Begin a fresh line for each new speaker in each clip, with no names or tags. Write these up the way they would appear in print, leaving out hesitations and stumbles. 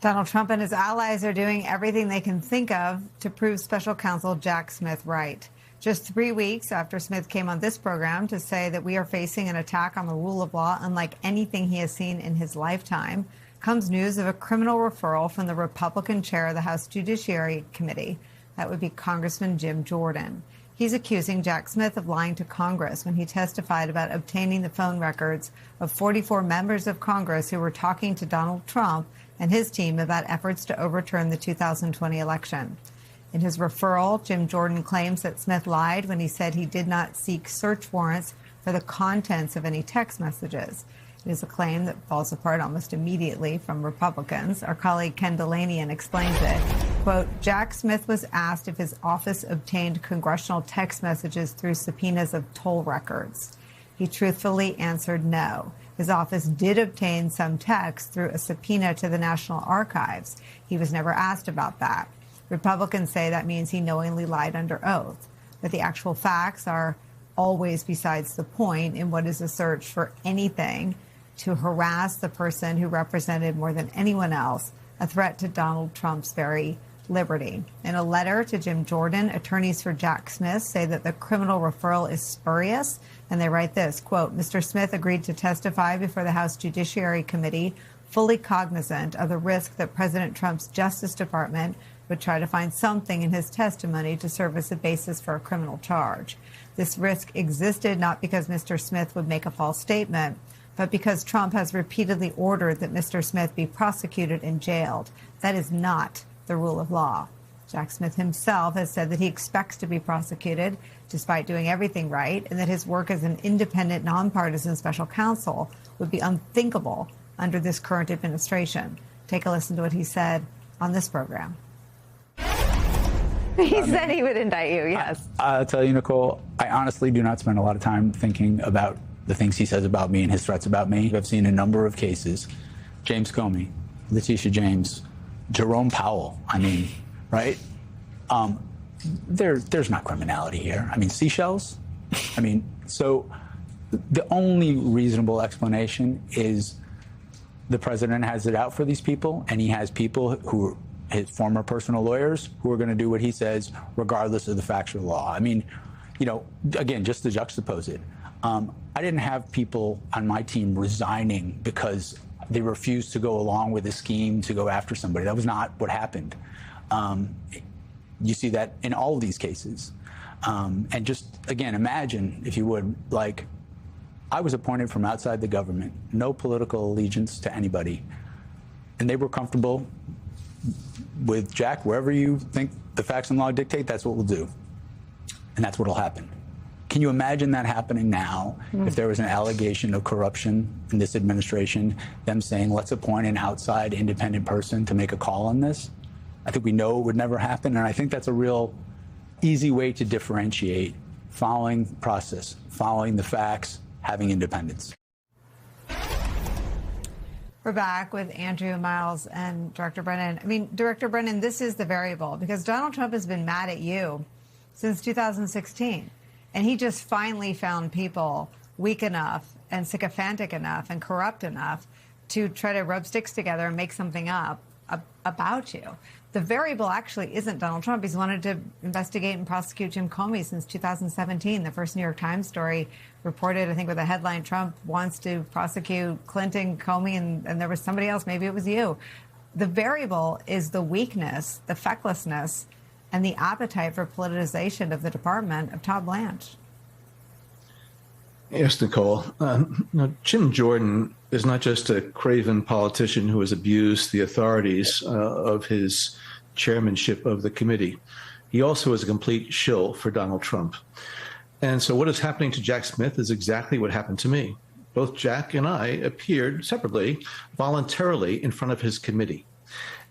Donald Trump and his allies are doing everything they can think of to prove special counsel Jack Smith right. Just 3 weeks after Smith came on this program to say that we are facing an attack on the rule of law unlike anything he has seen in his lifetime, comes news of a criminal referral from the Republican chair of the House Judiciary Committee. That would be Congressman Jim Jordan. He's accusing Jack Smith of lying to Congress when he testified about obtaining the phone records of 44 members of Congress who were talking to Donald Trump and his team about efforts to overturn the 2020 election. In his referral, Jim Jordan claims that Smith lied when he said he did not seek search warrants for the contents of any text messages. It is a claim that falls apart almost immediately from Republicans. Our colleague Ken Dilanian explains it. Quote, Jack Smith was asked if his office obtained congressional text messages through subpoenas of toll records. He truthfully answered no. His office did obtain some text through a subpoena to the National Archives. He was never asked about that. Republicans say that means he knowingly lied under oath. But the actual facts are always besides the point in what is a search for anything to harass the person who represented more than anyone else a threat to Donald Trump's very liberty. In a letter to Jim Jordan, attorneys for Jack Smith say that the criminal referral is spurious, and they write this, quote, Mr. Smith agreed to testify before the House Judiciary Committee, fully cognizant of the risk that President Trump's Justice Department would try to find something in his testimony to serve as a basis for a criminal charge. This risk existed not because Mr. Smith would make a false statement, but because Trump has repeatedly ordered that Mr. Smith be prosecuted and jailed. That is not the rule of law. Jack Smith himself has said that he expects to be prosecuted despite doing everything right, and that his work as an independent, nonpartisan special counsel would be unthinkable under this current administration. Take a listen to what he said on this program.
He said he would indict you, yes.
I'll tell you, Nicole, I honestly do not spend a lot of time thinking about the things he says about me and his threats about me. I've seen a number of cases. James Comey, Letitia James, Jerome Powell, right? There's not criminality here. Seashells. So the only reasonable explanation is the president has it out for these people, and he has people who are his former personal lawyers who are going to do what he says, regardless of the facts or the law. Again, just to juxtapose it, I didn't have people on my team resigning because they refused to go along with a scheme to go after somebody. That was not what happened. You see that in all of these cases. And just, again, imagine, if you would, I was appointed from outside the government, no political allegiance to anybody. And they were comfortable with Jack, wherever you think the facts and law dictate, that's what we'll do. And that's what'll happen. Can you imagine that happening now if there was an allegation of corruption in this administration, them saying, let's appoint an outside independent person to make a call on this? I think we know it would never happen. And I think that's a real easy way to differentiate following process, following the facts, having independence.
We're back with Andrew Miles and Director Brennan. Director Brennan, this is the variable because Donald Trump has been mad at you since 2016. And he just finally found people weak enough and sycophantic enough and corrupt enough to try to rub sticks together and make something up about you. The variable actually isn't Donald Trump. He's wanted to investigate and prosecute Jim Comey since 2017. The first New York Times story reported, I think, with a headline, Trump wants to prosecute Clinton, Comey, and there was somebody else. Maybe it was you. The variable is the weakness, the fecklessness, and the appetite for politicization of the department of Todd Blanche.
Yes, Nicole. Jim Jordan is not just a craven politician who has abused the authorities of his chairmanship of the committee. He also is a complete shill for Donald Trump. And so what is happening to Jack Smith is exactly what happened to me. Both Jack and I appeared separately, voluntarily in front of his committee.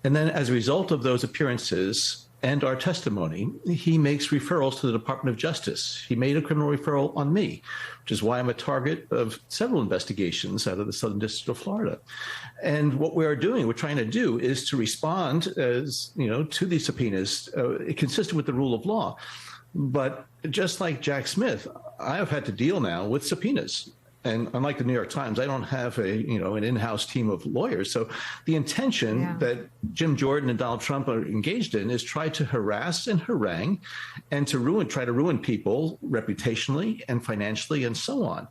And then as a result of those appearances and our testimony, he makes referrals to the Department of Justice. He made a criminal referral on me, which is why I'm a target of several investigations out of the Southern District of Florida. And what we're trying to do is to respond to these subpoenas consistent with the rule of law. But just like Jack Smith, I have had to deal now with subpoenas. And unlike the New York Times, I don't have an in-house team of lawyers. So the intention that Jim Jordan and Donald Trump are engaged in is try to harass and harangue and try to ruin people reputationally and financially and so on.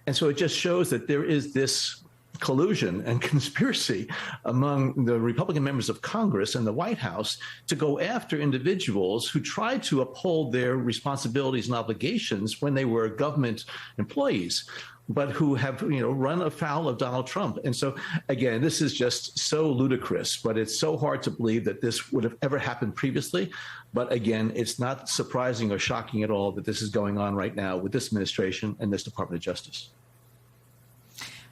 And so it just shows that there is this collusion and conspiracy among the Republican members of Congress and the White House to go after individuals who tried to uphold their responsibilities and obligations when they were government employees, but who have, run afoul of Donald Trump. And so, again, this is just so ludicrous, but it's so hard to believe that this would have ever happened previously. But again, it's not surprising or shocking at all that this is going on right now with this administration and this Department of Justice.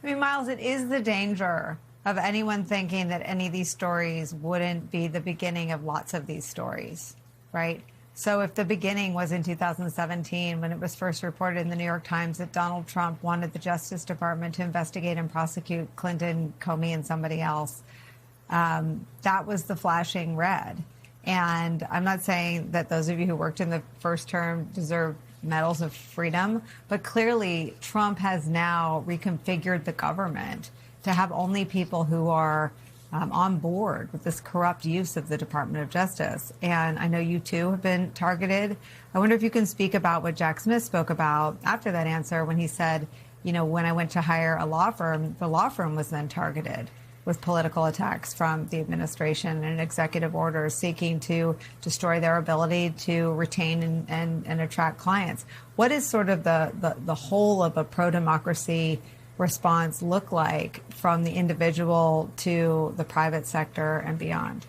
I mean, Miles, it is the danger of anyone thinking that any of these stories wouldn't be the beginning of lots of these stories, right? So if the beginning was in 2017, when it was first reported in the New York Times that Donald Trump wanted the Justice Department to investigate and prosecute Clinton, Comey, and somebody else, that was the flashing red. And I'm not saying that those of you who worked in the first term deserve medals of freedom, but clearly Trump has now reconfigured the government to have only people who are on board with this corrupt use of the Department of Justice. And I know you too have been targeted. I wonder if you can speak about what Jack Smith spoke about after that answer when he said, when I went to hire a law firm, the law firm was then targeted with political attacks from the administration and executive orders seeking to destroy their ability to retain and attract clients. What is sort of the whole of a pro-democracy response look like from the individual to the private sector and beyond?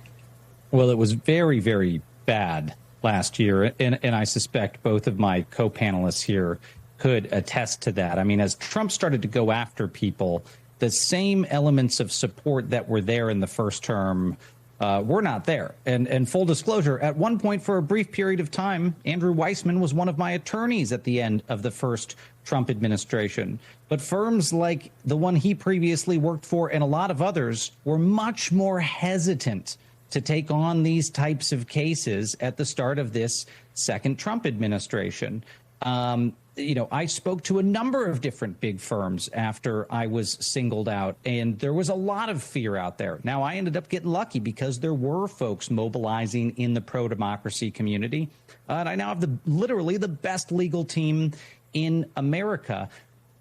Well, it was very, very bad last year. And I suspect both of my co-panelists here could attest to that. I mean, as Trump started to go after people, the same elements of support that were there in the first term were not there. And full disclosure, at one point for a brief period of time, Andrew Weissman was one of my attorneys at the end of the first Trump administration. But firms like the one he previously worked for and a lot of others were much more hesitant to take on these types of cases at the start of this second Trump administration. I spoke to a number of different big firms after I was singled out, and there was a lot of fear out there. Now, I ended up getting lucky because there were folks mobilizing in the pro-democracy community. And I now have literally the best legal team in America.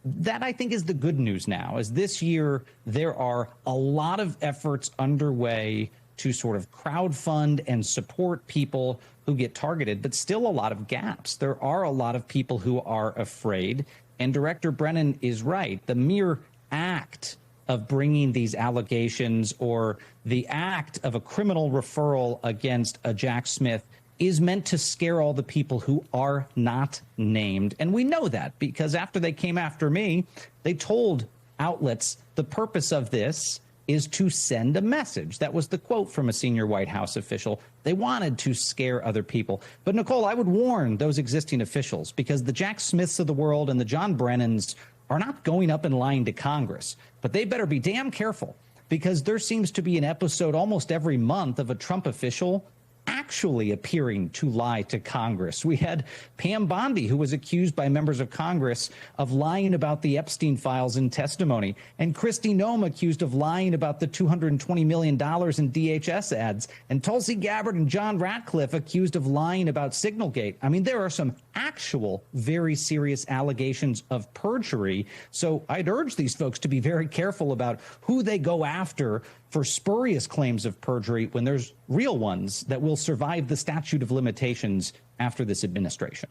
That, I think, is the good news now, as this year there are a lot of efforts underway to sort of crowdfund and support people who get targeted, but still a lot of gaps. There are a lot of people who are afraid. And Director Brennan is right. The mere act of bringing these allegations or the act of a criminal referral against a Jack Smith is meant to scare all the people who are not named. And we know that because after they came after me, they told outlets the purpose of this is to send a message. That was the quote from a senior White House official. They wanted to scare other people. But, Nicole, I would warn those existing officials because the Jack Smiths of the world and the John Brennans are not going up in line to Congress. But they better be damn careful because there seems to be an episode almost every month of a Trump official actually appearing to lie to Congress. We had Pam Bondi, who was accused by members of Congress of lying about the Epstein files in testimony, and Kristi Noem accused of lying about the $220 million in DHS ads, and Tulsi Gabbard and John Ratcliffe accused of lying about Signalgate. I mean, there are some actual very serious allegations of perjury. So I'd urge these folks to be very careful about who they go after for spurious claims of perjury when there's real ones that will survive the statute of limitations after this administration.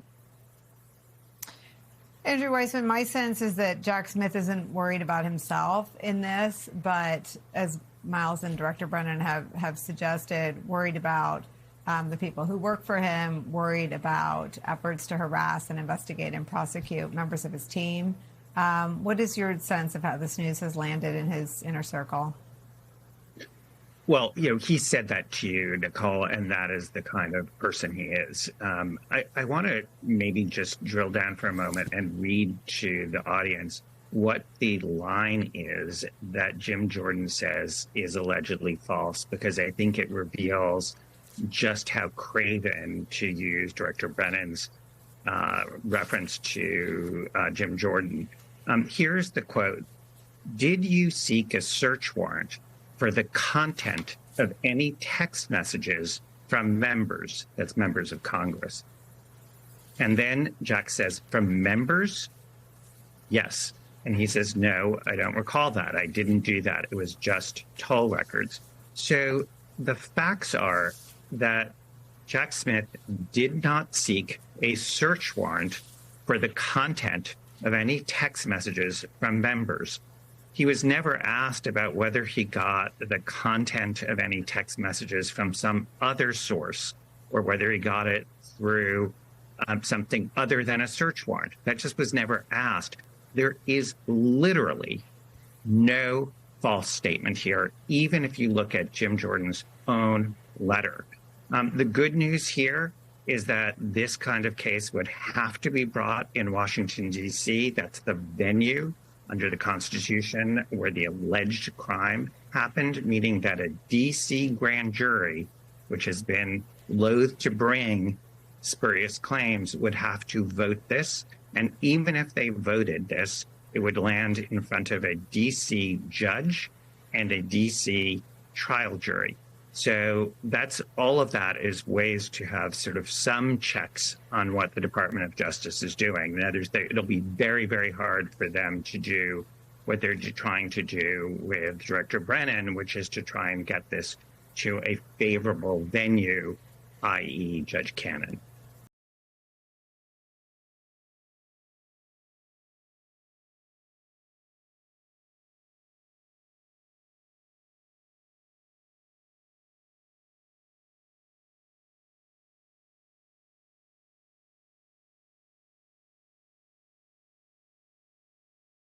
Andrew Weissman, my sense is that Jack Smith isn't worried about himself in this, but as Miles and Director Brennan have suggested, worried about the people who work for him, worried about efforts to harass and investigate and prosecute members of his team. What is your sense of how this news has landed in his inner circle?
Well, he said that to you, Nicole, and that is the kind of person he is. I want to maybe just drill down for a moment and read to the audience what the line is that Jim Jordan says is allegedly false, because I think it reveals just how craven, to use Director Brennan's reference to Jim Jordan, Here's the quote. Did you seek a search warrant for the content of any text messages from members, that's members of Congress? And then Jack says, from members? Yes. And he says, no, I don't recall that. I didn't do that. It was just toll records. So the facts are that Jack Smith did not seek a search warrant for the content of any text messages from members. He was never asked about whether he got the content of any text messages from some other source or whether he got it through something other than a search warrant. That just was never asked. There is literally no false statement here, even if you look at Jim Jordan's own letter. The good news here is that this kind of case would have to be brought in Washington, D.C. That's the venue under the Constitution where the alleged crime happened, meaning that a D.C. grand jury, which has been loath to bring spurious claims, would have to vote this. And even if they voted this, it would land in front of a D.C. judge and a D.C. trial jury. So that's all of that is ways to have sort of some checks on what the Department of Justice is doing. Now, it'll be very, very hard for them to do what they're trying to do with Director Brennan, which is to try and get this to a favorable venue, i.e. Judge Cannon.